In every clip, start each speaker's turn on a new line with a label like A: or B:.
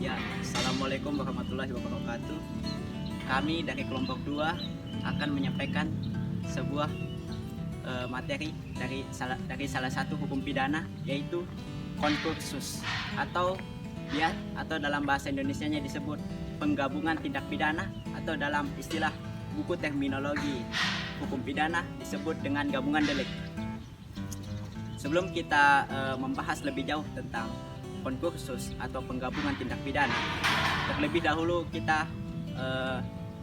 A: Ya, Assalamualaikum warahmatullahi wabarakatuh. Kami dari kelompok 2 akan menyampaikan sebuah materi dari salah satu hukum pidana, yaitu konkursus atau dalam bahasa Indonesianya disebut penggabungan tindak pidana, atau dalam istilah buku terminologi hukum pidana disebut dengan gabungan delik. Sebelum kita membahas lebih jauh tentang konkursus atau penggabungan tindak pidana, terlebih dahulu kita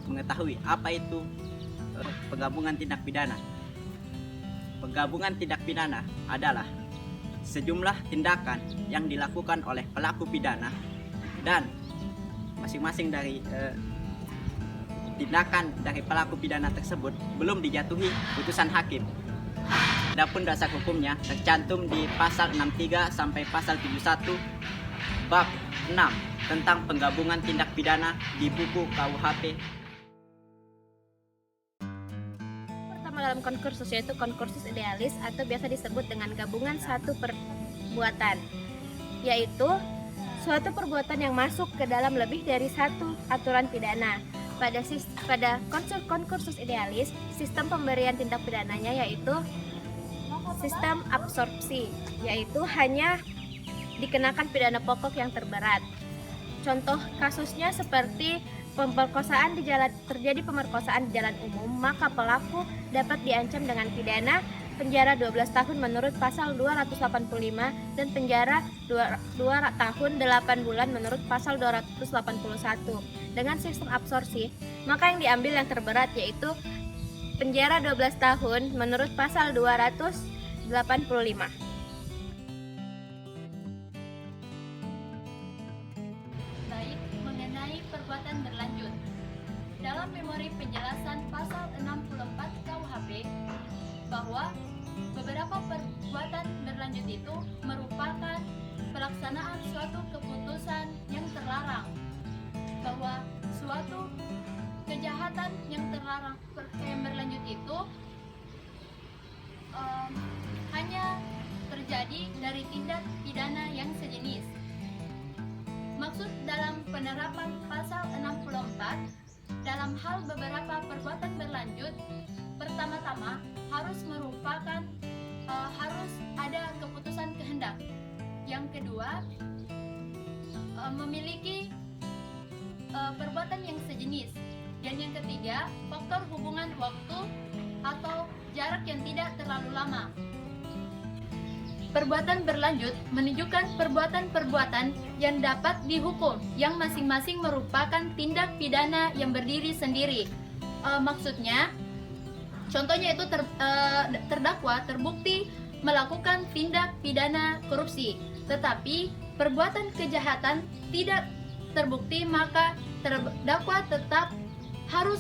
A: mengetahui apa itu penggabungan tindak pidana. Penggabungan tindak pidana adalah sejumlah tindakan yang dilakukan oleh pelaku pidana dan masing-masing dari tindakan dari pelaku pidana tersebut belum dijatuhi putusan hakim. Adapun dasar hukumnya tercantum di pasal 63 sampai pasal 71 bab 6 tentang penggabungan tindak pidana di buku KUHP.
B: Pertama dalam konkursus yaitu konkursus idealis atau biasa disebut dengan gabungan satu perbuatan, yaitu suatu perbuatan yang masuk ke dalam lebih dari satu aturan pidana. Pada konkursus idealis, sistem pemberian tindak pidananya yaitu sistem absorpsi, yaitu hanya dikenakan pidana pokok yang terberat. Contoh kasusnya seperti terjadi pemerkosaan di jalan umum, maka pelaku dapat diancam dengan pidana penjara 12 tahun menurut pasal 285 dan penjara 2 tahun 8 bulan menurut pasal 281. Dengan sistem absorpsi, maka yang diambil yang terberat yaitu penjara 12 tahun menurut pasal 285.
C: Baik, mengenai perbuatan berlanjut. Dalam memori penjelasan pasal 64 KUHP bahwa beberapa perbuatan berlanjut itu merupakan pelaksanaan suatu keputusan yang terlarang, bahwa suatu kejahatan yang terlarang yang berlanjut itu hanya terjadi dari tindak pidana yang sejenis. Maksud dalam penerapan pasal 64 dalam hal beberapa perbuatan berlanjut, pertama-tama harus ada keputusan kehendak. Yang kedua, memiliki perbuatan yang sejenis. Dan yang ketiga, faktor hubungan waktu atau jarak yang tidak terlalu lama. Perbuatan berlanjut menunjukkan perbuatan-perbuatan yang dapat dihukum, yang masing-masing merupakan tindak pidana yang berdiri sendiri. Maksudnya, contohnya itu terdakwa terbukti melakukan tindak pidana korupsi, tetapi perbuatan kejahatan tidak terbukti, maka terdakwa tetap harus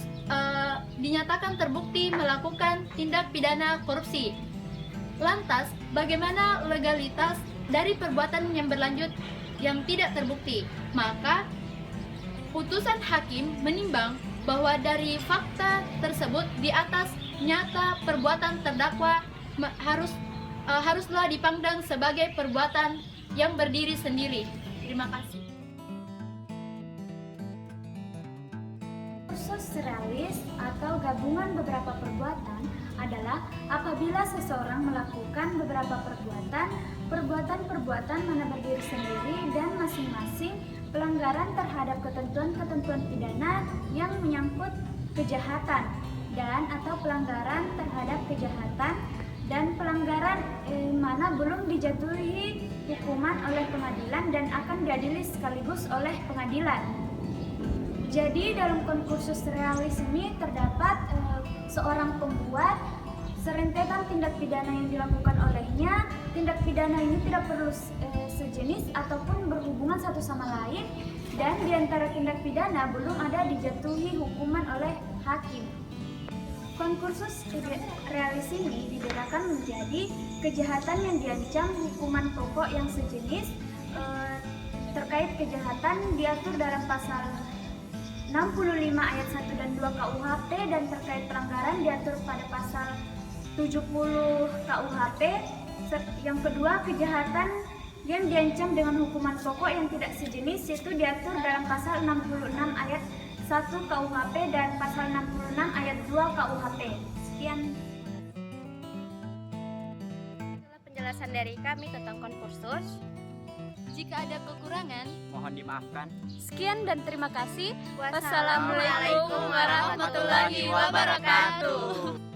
C: dinyatakan terbukti melakukan tindak pidana korupsi. Lantas, bagaimana legalitas dari perbuatan yang berlanjut yang tidak terbukti? Maka, putusan hakim menimbang bahwa dari fakta tersebut di atas nyata perbuatan terdakwa haruslah dipandang sebagai perbuatan yang berdiri sendiri. Terima kasih.
D: Konkursus realis atau gabungan beberapa perbuatan adalah apabila seseorang melakukan beberapa perbuatan mana berdiri sendiri dan masing-masing pelanggaran terhadap ketentuan-ketentuan pidana yang menyangkut kejahatan dan atau pelanggaran terhadap kejahatan dan pelanggaran mana belum dijatuhi hukuman oleh pengadilan dan akan diadili sekaligus oleh pengadilan. Jadi dalam konkursus realis ini terdapat seorang pembuat, serentetan tindak pidana yang dilakukan olehnya. Tindak pidana ini tidak perlu sejenis ataupun berhubungan satu sama lain, dan diantara tindak pidana belum ada dijatuhi hukuman oleh hakim. Konkursus realis ini dibedakan menjadi kejahatan yang diancam hukuman pokok yang sejenis. Terkait kejahatan diatur dalam pasal 65 ayat 1 dan 2 KUHP, dan terkait pelanggaran diatur pada pasal 70 KUHP. Yang kedua, kejahatan yang diancam dengan hukuman pokok yang tidak sejenis, yaitu diatur dalam pasal 66 ayat 1 KUHP dan pasal 66 ayat 2 KUHP. Sekian.
B: Itulah penjelasan dari kami tentang konkursus.
C: Jika ada kekurangan,
A: Mohon dimaafkan.
B: Sekian dan terima kasih.
C: wassalamualaikum warahmatullahi wabarakatuh.